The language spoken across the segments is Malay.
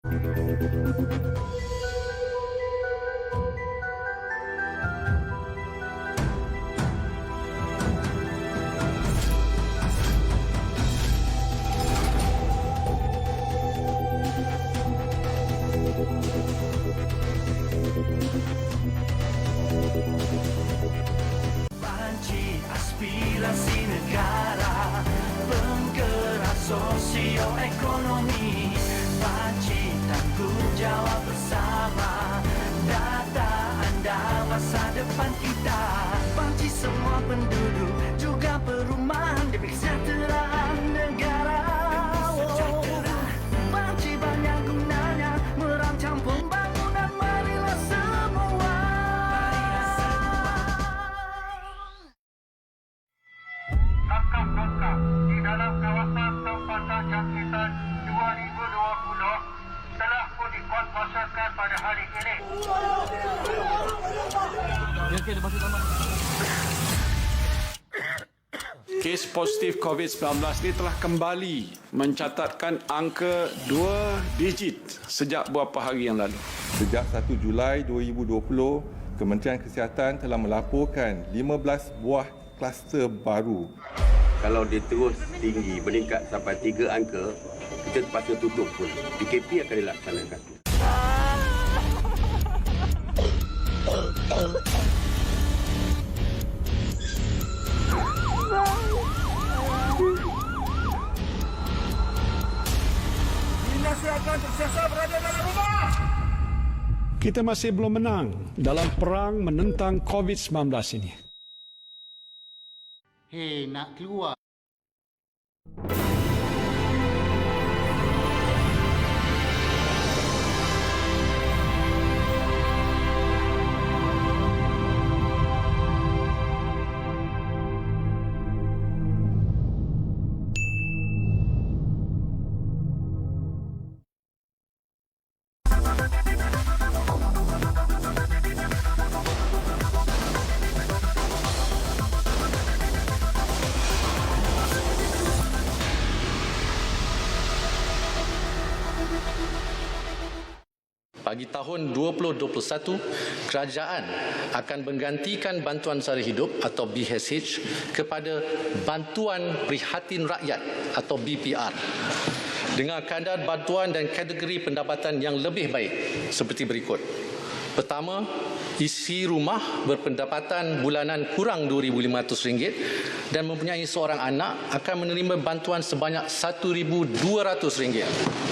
Panci aspirasi negara, penggerak sosioekonomi, panci tanggung jawab bersama, data anda masa depan kita, panci semua penduduk juga perumahan demi kesejahteraan negara. Panci banyak gunanya merancang pembangunan, marilah semua. Langkah-langkah di dalam kawasan tempatan jangkitan 2020 telah pun dikuatkuasakan pada hari ini. Kes positif COVID-19 ini telah kembali mencatatkan angka 2 digit sejak beberapa hari yang lalu. Sejak 1 Julai 2020, Kementerian Kesihatan telah melaporkan 15 buah kluster baru. Kalau dia terus tinggi, meningkat sampai 3 angka, kita terpaksa tutup pun. PKP akan dilaksanakan. Kita masih belum menang dalam perang menentang COVID-19 ini. Hei, nak keluar. Bagi tahun 2021, kerajaan akan menggantikan bantuan sara hidup atau BSH kepada Bantuan Prihatin Rakyat atau BPR dengan kadar bantuan dan kategori pendapatan yang lebih baik seperti berikut. Pertama, isi rumah berpendapatan bulanan kurang RM2,500 dan mempunyai seorang anak akan menerima bantuan sebanyak RM1,200.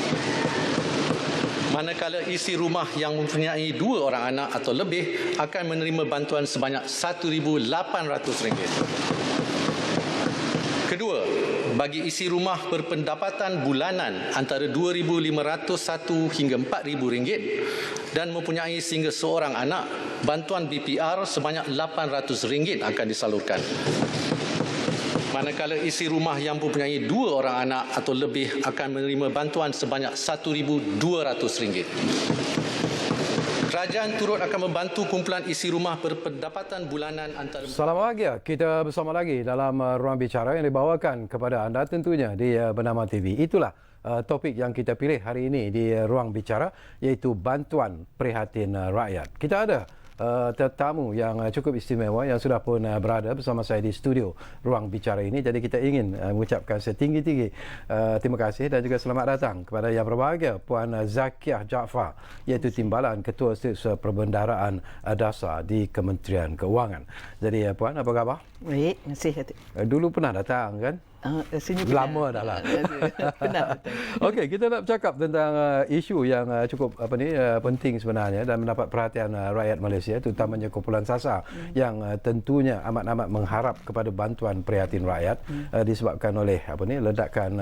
Manakala isi rumah yang mempunyai 2 orang anak atau lebih akan menerima bantuan sebanyak RM1,800. Kedua, bagi isi rumah berpendapatan bulanan antara RM2,501 hingga RM4,000 dan mempunyai sehingga seorang anak, bantuan BPR sebanyak RM800 akan disalurkan. Manakala isi rumah yang mempunyai 2 orang anak atau lebih akan menerima bantuan sebanyak RM1,200. Kerajaan turut akan membantu kumpulan isi rumah berpendapatan bulanan antara... Selamat pagi, kita bersama lagi dalam Ruang Bicara yang dibawakan kepada anda tentunya di Bernama TV. Itulah topik yang kita pilih hari ini di Ruang Bicara, iaitu bantuan prihatin rakyat. Kita ada tetamu yang cukup istimewa yang sudah pun berada bersama saya di studio Ruang Bicara ini. Jadi kita ingin mengucapkan setinggi-tinggi terima kasih dan juga selamat datang kepada yang berbahagia Puan Zakiah Jaafar, iaitu Timbalan Ketua Struktur Perbendaharaan Dasar di Kementerian Keuangan. Jadi Puan, apa khabar? Baik, terima kasih. Dulu pernah datang kan? Lama dah lah. Pernah. Okey, kita nak bercakap tentang isu yang cukup penting sebenarnya dan mendapat perhatian rakyat Malaysia, terutamanya kumpulan SASA yang tentunya amat-amat mengharap kepada bantuan prihatin rakyat disebabkan oleh ledakan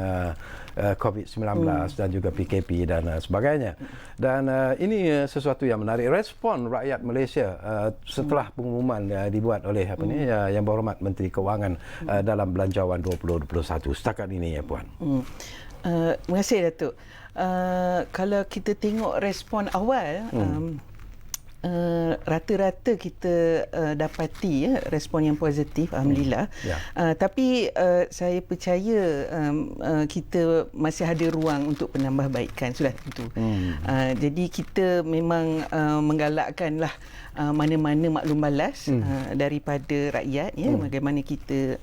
COVID-19 dan juga PKP dan sebagainya. Dan ini sesuatu yang menarik, respon rakyat Malaysia setelah pengumuman dibuat oleh Yang Berhormat Menteri Keuangan dalam Belanjawan 2021 setakat ini ya Puan. Terima kasih Datuk. Kalau kita tengok respon awal, Rata-rata kita dapati respon yang positif, alhamdulillah. Tapi saya percaya kita masih ada ruang untuk penambahbaikan, sudah tentu. Jadi kita memang menggalakkanlah mana-mana maklum balas daripada rakyat, bagaimana kita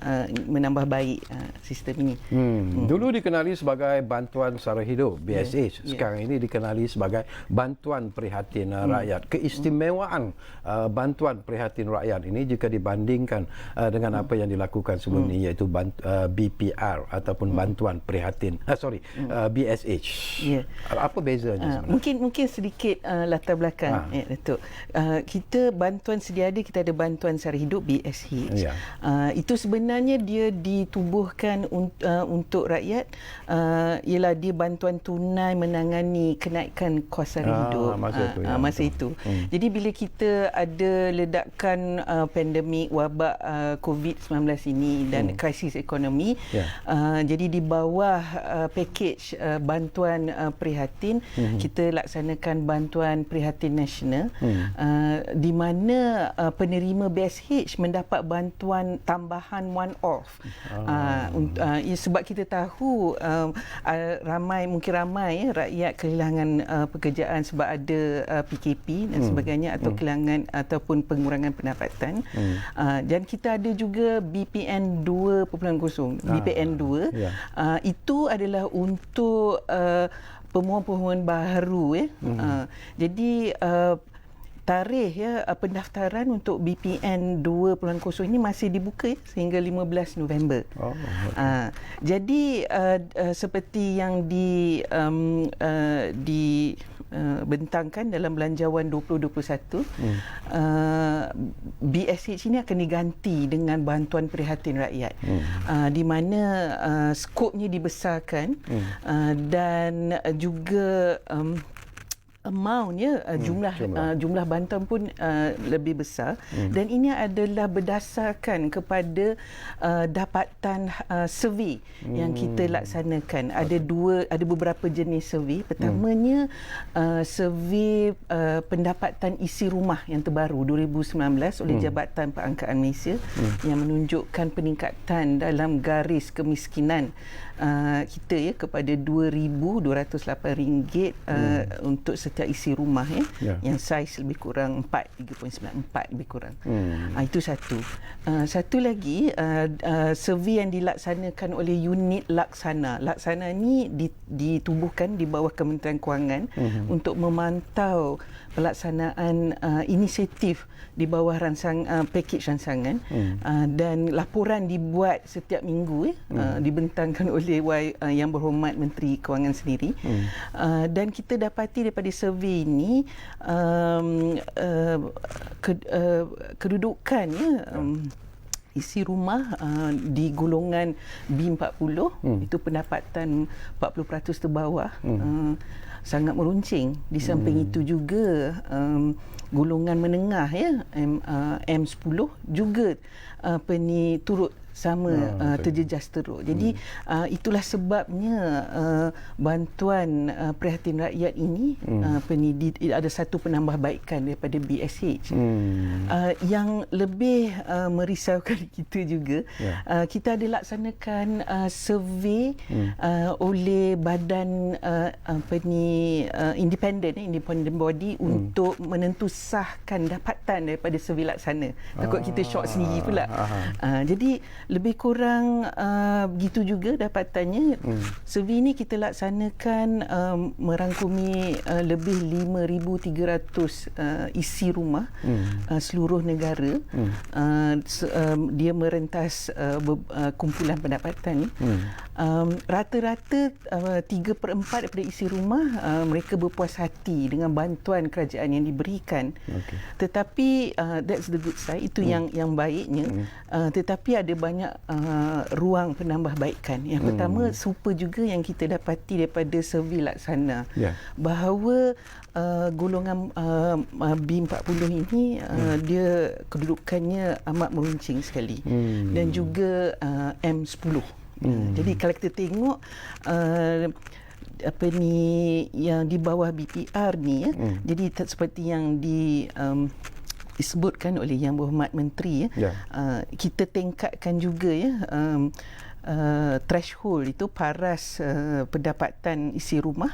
menambah baik sistem ini. Dulu dikenali sebagai bantuan sara hidup BSH, sekarang ini dikenali sebagai bantuan prihatin rakyat. Keistimewaan bantuan prihatin rakyat ini jika dibandingkan dengan apa yang dilakukan sebelum ini, iaitu BPR ataupun bantuan prihatin BSH. Apa bezanya sebenarnya? Mungkin sedikit latar belakang, Datuk. Kita bantuan sedia ada, kita ada bantuan sara hidup BSH. Itu sebenarnya dia ditubuhkan untuk rakyat, ialah dia bantuan tunai menangani kenaikan kos sara hidup masa itu. Jadi bila kita ada ledakan pandemik wabak COVID-19 ini dan krisis ekonomi, jadi di bawah pakej bantuan prihatin, kita laksanakan bantuan prihatin nasional, di mana penerima BSH mendapat bantuan tambahan one-off. Sebab kita tahu mungkin ramai rakyat kehilangan pekerjaan sebab ada PKP dan sebagainya, atau kehilangan ataupun pengurangan pendapatan. Dan kita ada juga BPN 2.0. BPN 2 itu adalah untuk pemohon-pemohon baru. Jadi tarikh pendaftaran untuk BPN 2.0 ini masih dibuka sehingga 15 November. Jadi seperti yang dibentangkan dalam Belanjawan 2021, BSH ini akan diganti dengan bantuan prihatin rakyat, di mana skopnya dibesarkan dan juga amountnya, jumlah bantuan pun lebih besar, dan ini adalah berdasarkan kepada dapatan survey yang kita laksanakan. Ada beberapa jenis survey. Pertamanya survey pendapatan isi rumah yang terbaru 2019 oleh Jabatan Perangkaan Malaysia, yang menunjukkan peningkatan dalam garis kemiskinan kita kepada RM2,208 untuk setiap isi rumah yang saiz lebih kurang 3.94 lebih kurang. Itu satu. Satu lagi, survey yang dilaksanakan oleh unit Laksana. Laksana ni ditubuhkan di bawah Kementerian Kewangan untuk memantau pelaksanaan inisiatif di bawah pakej rancangan, dan laporan dibuat setiap minggu, dibentangkan oleh Yang Berhormat Menteri Kewangan sendiri. Dan kita dapati daripada survey ini kedudukannya isi rumah di golongan B40 itu pendapatan 40% terbawah, sangat meruncing. Di samping itu juga golongan menengah M10 juga turut sama terjejas teruk. Jadi itulah sebabnya bantuan prihatin rakyat ini ada satu penambahbaikan daripada BSH. Yang lebih merisaukan kita juga, kita ada laksanakan survey oleh badan independent body untuk menentusahkan dapatan daripada survey laksana. Takut kita shock sendiri pula. Jadi lebih kurang begitu juga dapatannya. Survey ini kita laksanakan merangkumi lebih 5,300 isi rumah seluruh negara. Dia merentas kumpulan pendapatan. Rata-rata 3/4 daripada isi rumah mereka berpuas hati dengan bantuan kerajaan yang diberikan. Tetapi that's the good side, itu yang baiknya. Tetapi ada banyak ruang penambahbaikan. Yang pertama, serupa juga yang kita dapati daripada survey laksana, bahawa golongan B40 ini dia kedudukannya amat meruncing sekali, dan juga M10. Jadi kalau kita tengok yang di bawah BPR ni jadi seperti yang disebutkan oleh Yang Berhormat Menteri kita tingkatkan juga threshold itu paras pendapatan isi rumah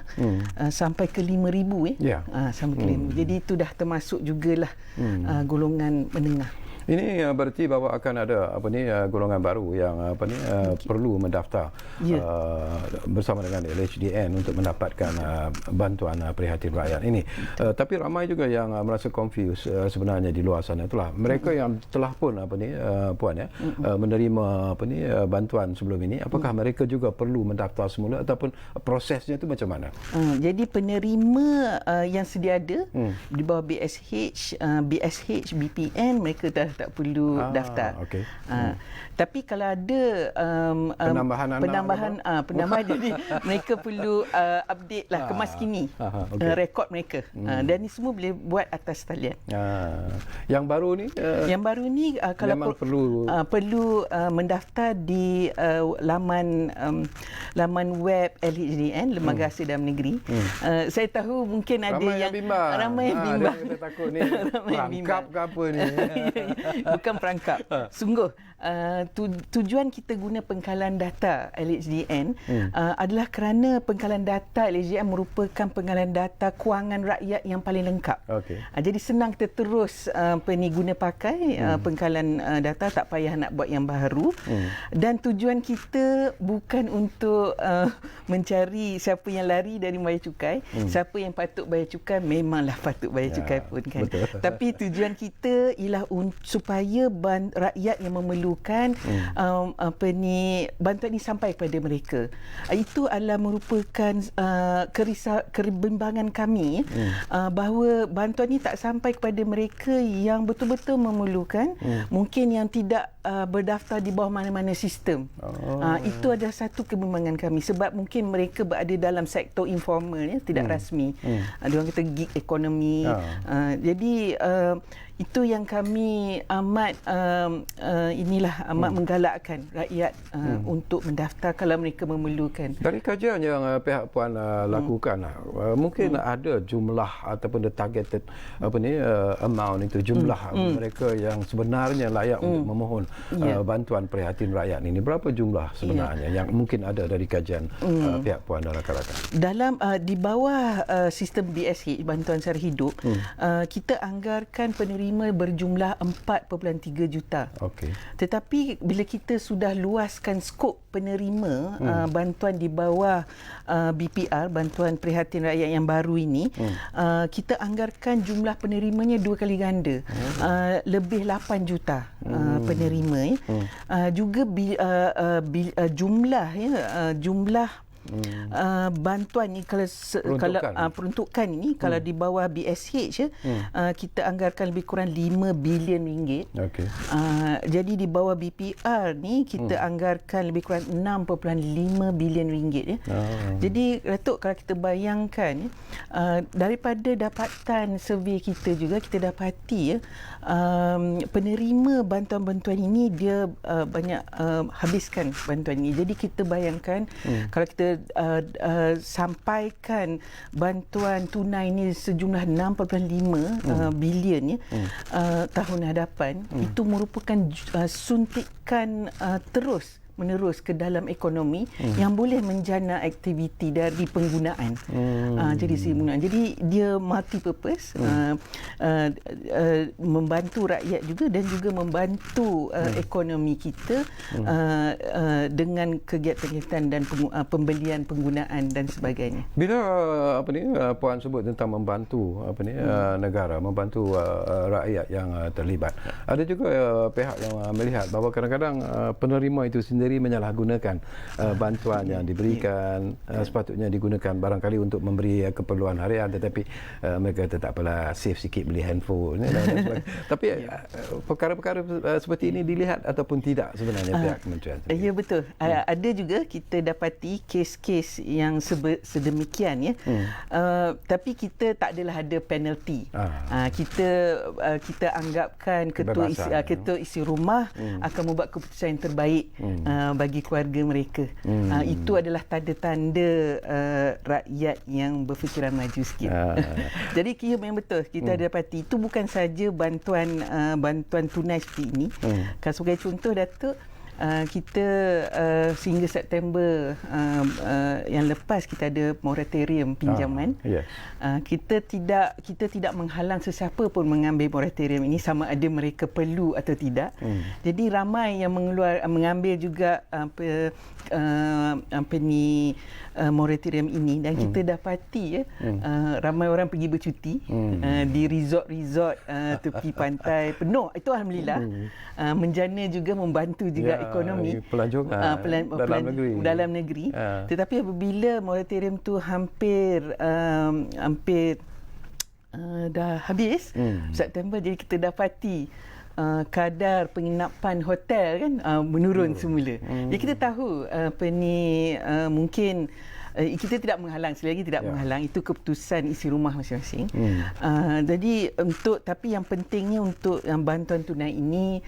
sampai ke 5,000 sampai ke 5,000. Jadi itu dah termasuk jugalah golongan menengah. Ini berarti bahawa akan ada golongan baru yang perlu mendaftar bersama dengan LHDN untuk mendapatkan bantuan prihatin rakyat ini. Tapi ramai juga yang merasa confused sebenarnya di luar sana itulah mereka yang telah pun puan menerima bantuan sebelum ini, apakah mereka juga perlu mendaftar semula ataupun prosesnya itu macam mana? Jadi penerima yang sedia ada di bawah BSH, BPN mereka dah tak perlu daftar. Okay. Tapi kalau ada penambahan jadi mereka perlu update lah kemas kini rekod mereka. Dan ini semua boleh buat atas talian. Yang baru ni yang baru ni kalau perlu mendaftar di laman web LHDN, Lembaga Hasil Dalam Negeri. Saya tahu mungkin ada ramai yang bimbang. Kita takut ni perangkap ke apa ni. Bukan perangkap. Sungguh tujuan kita guna pengkalan data LHDN adalah kerana pengkalan data LHDN merupakan pengkalan data kewangan rakyat yang paling lengkap. Jadi senang kita terus guna pakai pengkalan data, tak payah nak buat yang baru. Dan tujuan kita bukan untuk mencari siapa yang lari dari bayar cukai. Siapa yang patut bayar cukai memanglah patut bayar cukai pun kan. Tapi tujuan kita ialah supaya rakyat yang memerlukan bantuan ini sampai kepada mereka. Itu adalah merupakan kebimbangan kami bahawa bantuan ini tak sampai kepada mereka yang betul-betul memerlukan, mungkin yang tidak berdaftar di bawah mana-mana sistem. Itu adalah satu kebimbangan kami sebab mungkin mereka berada dalam sektor informal tidak rasmi. Diorang kata gig ekonomi. Jadi itu yang kami amat menggalakkan rakyat untuk mendaftar kalau mereka memerlukan. Dari kajian yang pihak puan lakukan, mungkin ada jumlah ataupun the targeted amount itu, jumlah mereka yang sebenarnya layak untuk memohon bantuan prihatin rakyat ini. Berapa jumlah sebenarnya yang mungkin ada dari kajian pihak puan dan rakan-rakan? Dalam di bawah sistem BSH, bantuan sara hidup, kita anggarkan penerima berjumlah 4.3 juta. Tetapi bila kita sudah luaskan skop penerima bantuan di bawah BPR, bantuan prihatin rakyat yang baru ini, kita anggarkan jumlah penerimanya 2 kali ganda. Lebih 8 juta penerima. Juga jumlah bantuan ni kalau peruntukan ini kalau di bawah BSH kita anggarkan lebih kurang 5 bilion ringgit. Jadi di bawah BPR ni kita anggarkan lebih kurang 6.5 bilion ringgit. Jadi Datuk, kalau kita bayangkan daripada dapatan survey kita juga kita dapati penerima bantuan-bantuan ini dia banyak habiskan bantuan ini. Jadi kita bayangkan kalau kita sampaikan bantuan tunai ini sejumlah 6.5 bilion tahun hadapan, itu merupakan suntikan terus menerus ke dalam ekonomi yang boleh menjana aktiviti dari penggunaan. Jadi dia multi purpose, membantu rakyat juga dan juga membantu ekonomi kita dengan kegiatan-kegiatan dan pembelian, penggunaan dan sebagainya. Bila puan sebut tentang membantu negara, membantu rakyat yang terlibat, ada juga pihak yang melihat bahawa kadang-kadang penerima itu sendiri menyalahgunakan bantuan yang diberikan. Sepatutnya digunakan barangkali untuk memberi keperluan harian, tetapi mereka tak apalah, save sikit beli handphone tapi perkara-perkara seperti ini dilihat ataupun tidak sebenarnya pihak kementerian sendiri? Ya, betul. Ada juga kita dapati kes-kes yang sedemikian tapi kita tak adalah ada penalty. Kita anggapkan ketua isi rumah akan membuat keputusan yang terbaik bagi keluarga mereka. Itu adalah tanda-tanda rakyat yang berfikiran maju sikit. Jadi memang betul kita ada dapati itu bukan saja bantuan tunai seperti ini. Kalau sebagai contoh Datuk, kita sehingga September yang lepas kita ada moratorium pinjaman. Kita tidak menghalang sesiapa pun mengambil moratorium ini sama ada mereka perlu atau tidak. Jadi ramai yang mengambil juga moratorium ini dan kita dapati ramai orang pergi bercuti di resort tepi pantai penuh. Itu alhamdulillah menjana juga membantu juga ekonomi dalam negeri. Tetapi apabila moratorium tu hampir dah habis September, jadi kita dapati kadar penginapan hotel kan menurun semula. Jadi kita tahu mungkin kita tidak menghalang, selagi tidak menghalang, itu keputusan isi rumah masing-masing. Jadi tapi yang pentingnya untuk bantuan tunai ini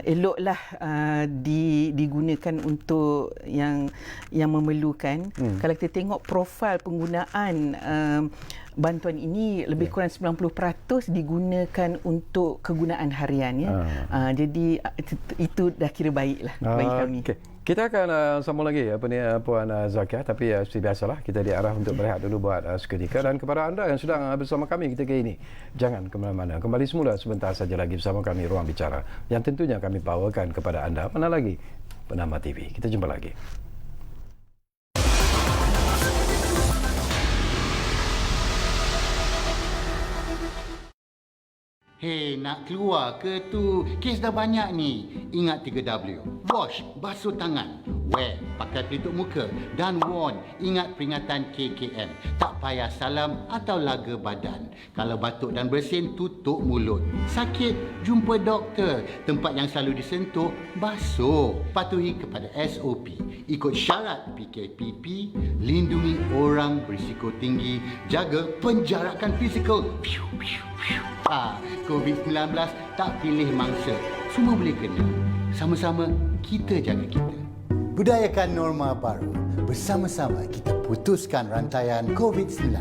eloklah digunakan untuk yang memerlukan. Kalau kita tengok profil penggunaan bantuan ini lebih kurang 90% digunakan untuk kegunaan harian jadi itu dah kira baiklah bagi kami. Kita akan sambung lagi Puan Zakiah, tapi seperti biasalah kita diarah untuk berehat dulu buat seketika. Dan kepada anda yang sedang bersama kami ketika ini, jangan ke mana-mana. Kembali semula sebentar saja lagi bersama kami Ruang Bicara yang tentunya kami bawakan kepada anda mana lagi bernama TV. Kita jumpa lagi. Hei, nak keluar ke tu? Kes dah banyak ni. Ingat 3W. Wash, basuh tangan. Wear, pakai pelitup muka. Dan warn, ingat peringatan KKM. Tak payah salam atau laga badan. Kalau batuk dan bersin, tutup mulut. Sakit, jumpa doktor. Tempat yang selalu disentuh, basuh. Patuhi kepada SOP. Ikut syarat PKPP. Lindungi orang berisiko tinggi. Jaga penjarakan fizikal. COVID-19 tak pilih mangsa. Semua boleh kena. Sama-sama kita jaga kita. Budayakan norma baru. Bersama-sama kita putuskan rantaian COVID-19.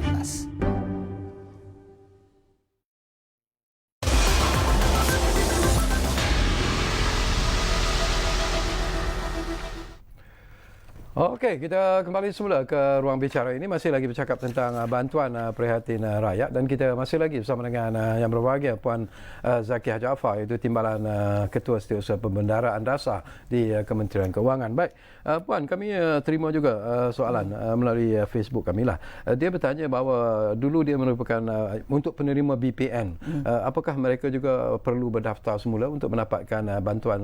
Okey, kita kembali semula ke Ruang Bicara ini. Masih lagi bercakap tentang bantuan prihatin rakyat dan kita masih lagi bersama dengan yang berbahagia Puan Zakiah Jaafar, iaitu Timbalan Ketua Setiausaha Pembendaraan Dasar di Kementerian Kewangan. Baik, Puan, kami terima juga soalan melalui Facebook kami lah. Dia bertanya bahawa dulu dia merupakan untuk penerima BPN. Apakah mereka juga perlu berdaftar semula untuk mendapatkan bantuan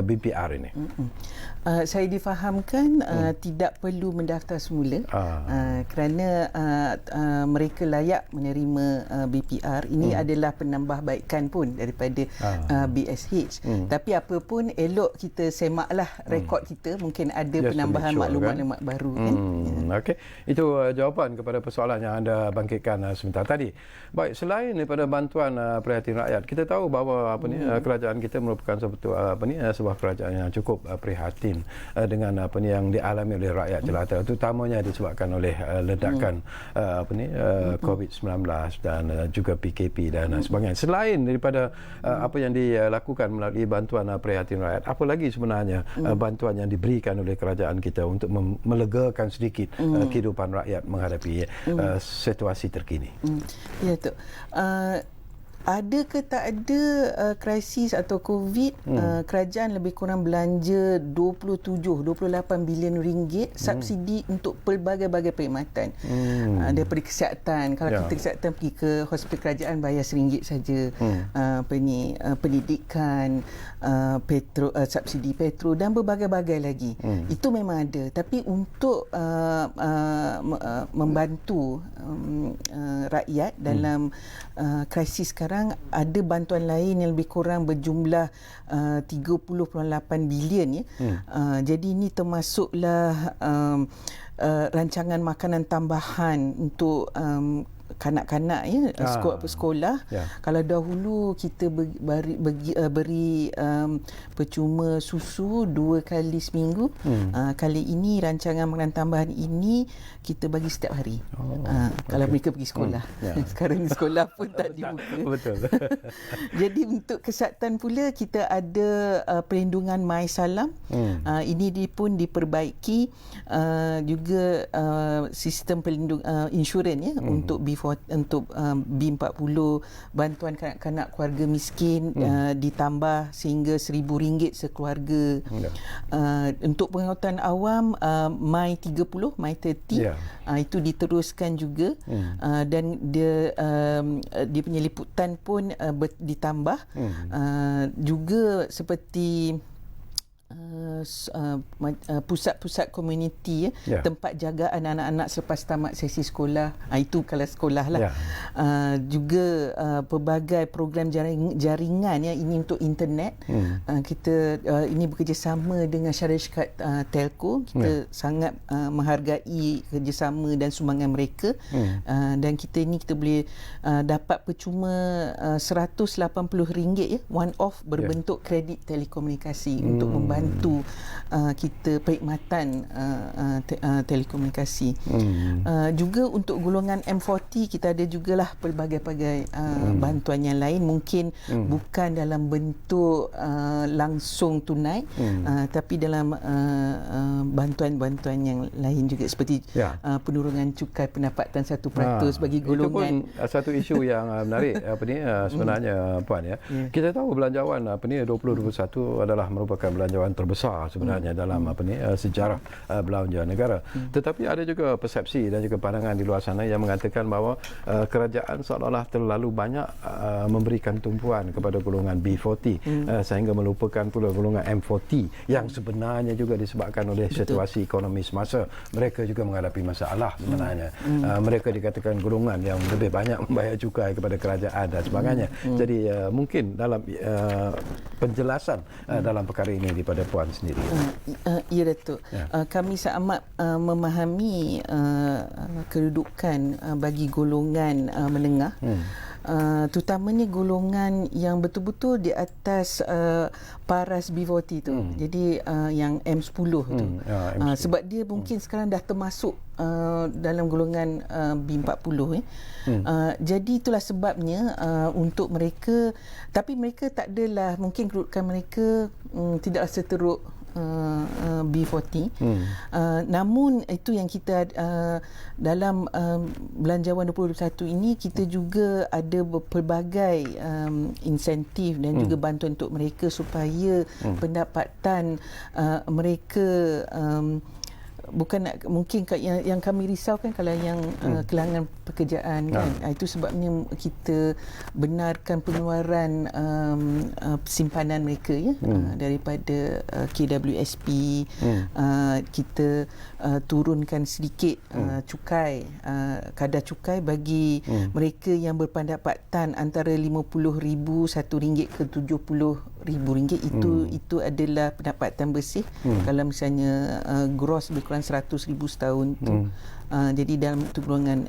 BPR ini? Saya difahamkan tidak perlu mendaftar semula kerana mereka layak menerima BPR. Ini adalah penambahbaikan pun daripada BSH. Tapi apa pun elok kita semaklah rekod kita, mungkin ada penambahan maklumat-maklumat baru kan. Okey, itu jawapan kepada persoalan yang anda bangkitkan sebentar tadi. Baik, selain daripada bantuan prihatin rakyat, kita tahu bahawa kerajaan kita merupakan sebuah kerajaan yang cukup prihatin dengan yang dialami oleh rakyat jelata, terutamanya disebabkan oleh ledakan COVID-19 dan juga PKP dan sebagainya. Selain daripada apa yang dilakukan melalui bantuan prihatin rakyat, apa lagi sebenarnya bantuan yang diberikan oleh kerajaan kita untuk melegakan sedikit kehidupan rakyat menghadapi situasi terkini? Ya, tu. Ada ke tak ada krisis atau COVID, kerajaan lebih kurang belanja 28 bilion ringgit subsidi untuk pelbagai-bagai perkhidmatan. Daripada kesihatan, kalau kita kesihatan pergi ke hospital kerajaan bayar RM1 saja. Pendidikan, subsidi petrol dan berbagai-bagai lagi. Itu memang ada. Tapi untuk membantu rakyat dalam krisis sekarang, ada bantuan lain yang lebih kurang berjumlah 30.8 bilion. Jadi ini termasuklah rancangan makanan tambahan untuk kanak-kanak ya, sekolah. Kalau dahulu kita beri percuma susu 2 kali seminggu, kali ini rancangan makanan tambahan ini kita bagi setiap hari. Kalau mereka pergi sekolah. Sekarang ni sekolah pun tak dibuka. Betul. Jadi untuk kesihatan pula kita ada perlindungan MySalam. Ini pun diperbaiki, juga sistem insurans ya, untuk B40, bantuan kanak-kanak keluarga miskin ditambah sehingga RM1,000 sekeluarga. Untuk pengawatan awam My30 itu diteruskan juga, dan dia punya liputan pun ditambah, juga seperti pusat-pusat komuniti tempat jagaan anak-anak selepas tamat sesi sekolah, itu kalau sekolah lah. Juga pelbagai program jaringan ini untuk internet. Kita ini bekerjasama dengan syarikat telco. Kita sangat menghargai kerjasama dan sumbangan mereka, dan kita boleh dapat percuma RM180 one off berbentuk kredit telekomunikasi untuk membantu kita perkhidmatan telekomunikasi. Juga untuk golongan M40 kita ada jugalah pelbagai-bagai bantuan yang lain, mungkin bukan dalam bentuk langsung tunai, tapi dalam bantuan-bantuan yang lain juga, seperti penurunan cukai pendapatan 1% bagi golongan. Itu pun satu isu yang menarik sebenarnya Puan ya. Kita tahu belanjawan 2021 adalah merupakan belanjawan terbesar sebenarnya dalam sejarah belanja negara. Tetapi ada juga persepsi dan juga pandangan di luar sana yang mengatakan bahawa kerajaan seolah-olah terlalu banyak memberikan tumpuan kepada golongan B40 sehingga melupakan pula golongan M40 yang sebenarnya juga disebabkan oleh situasi ekonomi semasa. Mereka juga menghadapi masalah sebenarnya. Mereka dikatakan golongan yang lebih banyak membayar cukai kepada kerajaan dan sebagainya. Jadi mungkin dalam penjelasan dalam perkara ini daripada Puan sendiri. Ya Datuk. Kami amat memahami kedudukan bagi golongan menengah. Terutamanya golongan yang betul-betul di atas paras B40 tu. Jadi yang M10 tu. Sebab dia mungkin sekarang dah termasuk dalam golongan B40 jadi itulah sebabnya untuk mereka, tapi mereka tak adalah, mungkin kedudukan mereka tidaklah seteruk B40. Namun itu yang kita dalam belanjawan 2021 ini kita juga ada pelbagai insentif dan juga bantuan untuk mereka supaya pendapatan mereka bukan mungkin yang kami risaukan kalau yang kelangan pekerjaan kan. Itu sebabnya kita benarkan pengeluaran simpanan mereka daripada KWSP. Kita turunkan sedikit cukai, kadar cukai bagi mereka yang berpendapatan antara RM50,000 RM1 ke RM70,000. Itu adalah pendapatan bersih. Kalau misalnya gross lebih kurang RM100,000 setahun tu. Jadi dalam golongan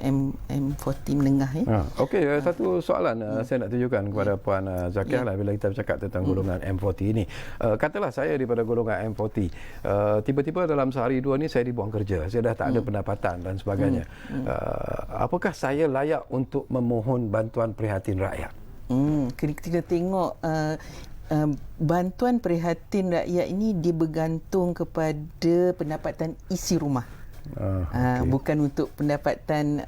M40 menengah Okey, satu soalan saya nak tunjukkan kepada Puan Zakiah lah bila kita bercakap tentang golongan M40 ini. Katalah saya daripada golongan M40, tiba-tiba dalam sehari dua ni saya dibuang kerja, saya dah tak ada pendapatan dan sebagainya. Apakah saya layak untuk memohon bantuan prihatin rakyat? Kita tengok bantuan prihatin rakyat ini dia bergantung kepada pendapatan isi rumah. Bukan untuk pendapatan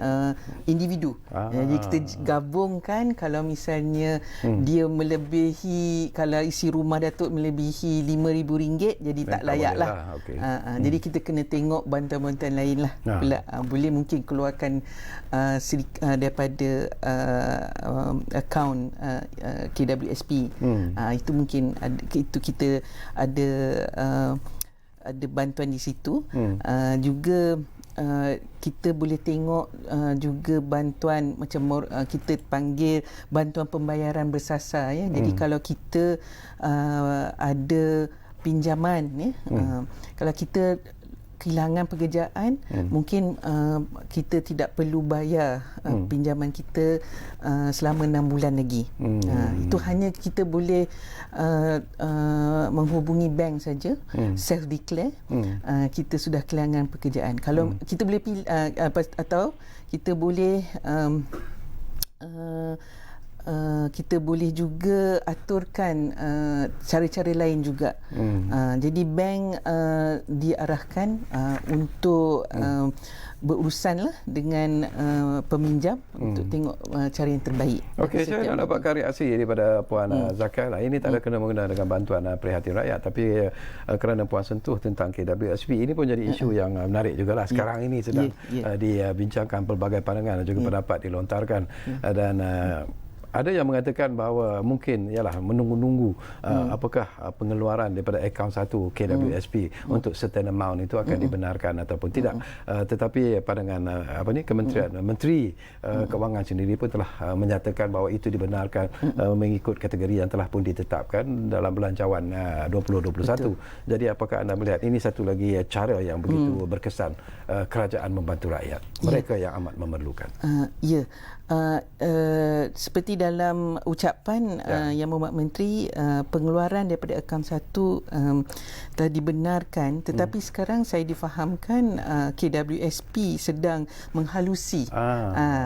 individu. Jadi kita gabungkan, kalau misalnya dia melebihi, kalau isi rumah Datuk melebihi RM5,000, jadi tak layak lah. Jadi kita kena tengok bantuan-bantuan lain lah. Boleh mungkin keluarkan daripada akaun KWSP. Itu mungkin itu kita ada bantuan di situ. Juga kita boleh tengok juga bantuan macam kita panggil bantuan pembayaran bersasar Jadi kalau kita ada pinjaman kalau kita kehilangan pekerjaan, mungkin kita tidak perlu bayar pinjaman kita selama 6 bulan lagi. Itu hanya kita boleh menghubungi bank saja, self-declare, kita sudah kehilangan pekerjaan. Kalau kita boleh pilih, atau kita boleh kita boleh juga aturkan cara-cara lain juga. Jadi bank diarahkan untuk berurusan lah dengan peminjam untuk tengok cara yang terbaik. Okey, saya nak dapatkan reaksi daripada Puan Zakia lah. Ini tak ada kena-mengena dengan bantuan prihatin rakyat, tapi kerana Puan sentuh tentang KWSP, ini pun jadi isu yang menarik jugalah. Sekarang ini sedang dibincangkan, pelbagai pandangan dan juga pendapat dilontarkan, dan ada yang mengatakan bahawa mungkin ialah menunggu-nunggu apakah pengeluaran daripada akaun satu KWSP untuk certain amount itu akan dibenarkan ataupun tidak. Tetapi pandangan Kementerian Menteri Kewangan sendiri pun telah menyatakan bahawa itu dibenarkan mengikut kategori yang telah pun ditetapkan dalam belanjawan 2021. Betul. Jadi apakah anda melihat ini satu lagi cara yang begitu berkesan kerajaan membantu rakyat, mereka yang amat memerlukan? Seperti dalam ucapan Yang Berhormat Menteri, pengeluaran daripada akaun satu telah dibenarkan, tetapi sekarang saya difahamkan KWSP sedang menghalusi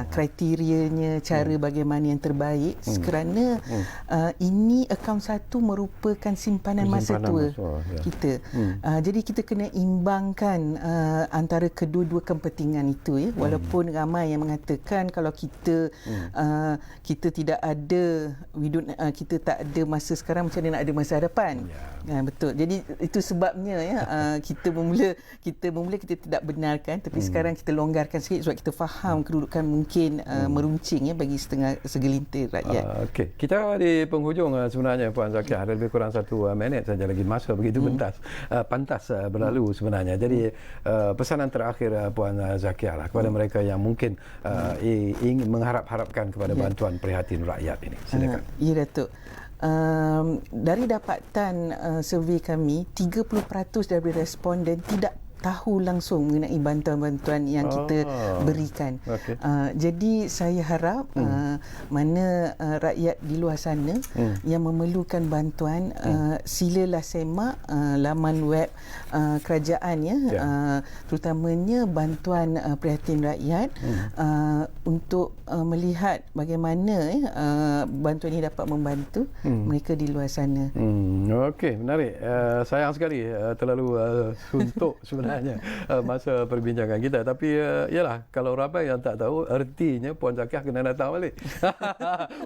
kriterianya, cara bagaimana yang terbaik, kerana ini akaun satu merupakan simpanan masa tua kita. Jadi kita kena imbangkan antara kedua-dua kepentingan itu, ya. Walaupun ramai yang mengatakan kalau kita tidak ada, kita tak ada masa sekarang, macam mana nak ada masa hadapan. Betul. Jadi itu sebabnya, ya, kita bermula kita tidak benarkan, tapi sekarang kita longgarkan sikit sebab kita faham kedudukan mungkin meruncing, ya, bagi segelintir rakyat. Okey, kita di penghujung sebenarnya Puan Zakia, ada lebih kurang 1 minit saja lagi, masa begitu pantas berlalu sebenarnya. Jadi pesanan terakhir Puan Zakia lah kepada mereka yang mungkin ingin mengharap-harapkan kepada bantuan prihatin rakyat ini. Silakan. Ya, Datuk. Dari dapatan survey kami, 30% dari responden tidak tahu langsung mengenai bantuan-bantuan yang kita berikan. Jadi saya harap mana rakyat di luar sana yang memerlukan bantuan, silalah semak laman web kerajaan, ya, terutamanya bantuan prihatin rakyat, untuk melihat bagaimana bantuan ini dapat membantu mereka di luar sana. Okey, menarik. Sayang sekali terlalu suntuk sebenarnya masa perbincangan kita, tapi yalah, kalau ramai yang tak tahu, artinya Puan Zakia kena datang balik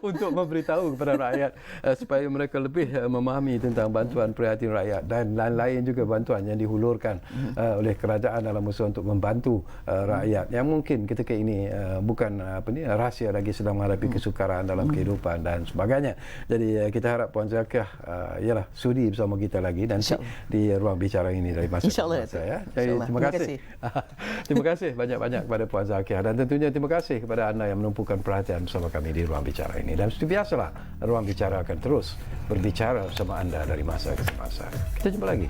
untuk memberitahu kepada rakyat supaya mereka lebih memahami tentang bantuan prihatin rakyat dan lain-lain juga bantuan yang dihulurkan oleh kerajaan dalam usaha untuk membantu rakyat yang mungkin ketika ini bukan rahsia lagi, sedang menghadapi kesukaran dalam kehidupan dan sebagainya. Jadi kita harap Puan Zakia yalah sudi bersama kita lagi nanti di ruang bicara ini dari masa ke masa, ya. Jadi terima kasih. Terima kasih banyak-banyak kepada Puan Zakia, dan tentunya terima kasih kepada anda yang menumpukan perhatian bersama kami di ruang bicara ini. Dan seperti biasalah, ruang bicara akan terus berbicara bersama anda dari masa ke masa. Kita jumpa lagi.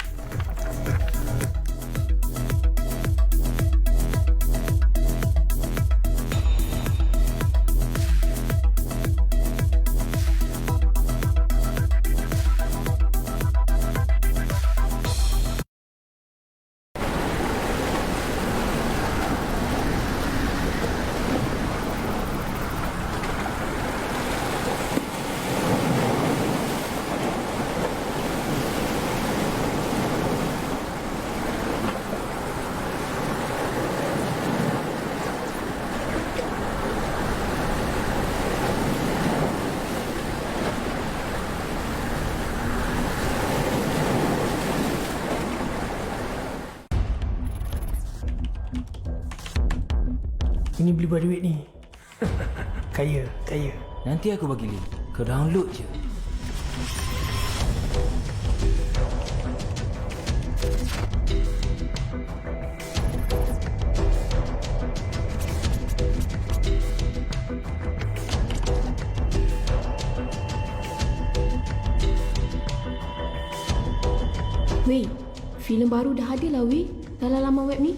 Ini beli buat duit ni. Kaya. Nanti aku bagi link. Kau download je. Weh, filem baru dah ada lah weh. dalam laman web ni?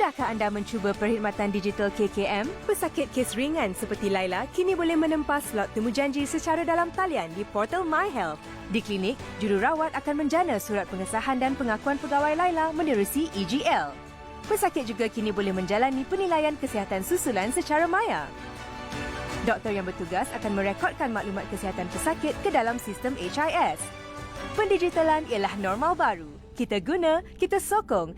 Sudahkah anda mencuba perkhidmatan digital KKM? Pesakit kes ringan seperti Laila kini boleh menempa slot temujanji secara dalam talian di portal MyHealth. Di klinik, jururawat akan menjana surat pengesahan dan pengakuan pegawai Laila menerusi EGL. Pesakit juga kini boleh menjalani penilaian kesihatan susulan secara maya. Doktor yang bertugas akan merekodkan maklumat kesihatan pesakit ke dalam sistem HIS. Pendigitalan ialah normal baru. Kita guna, kita sokong.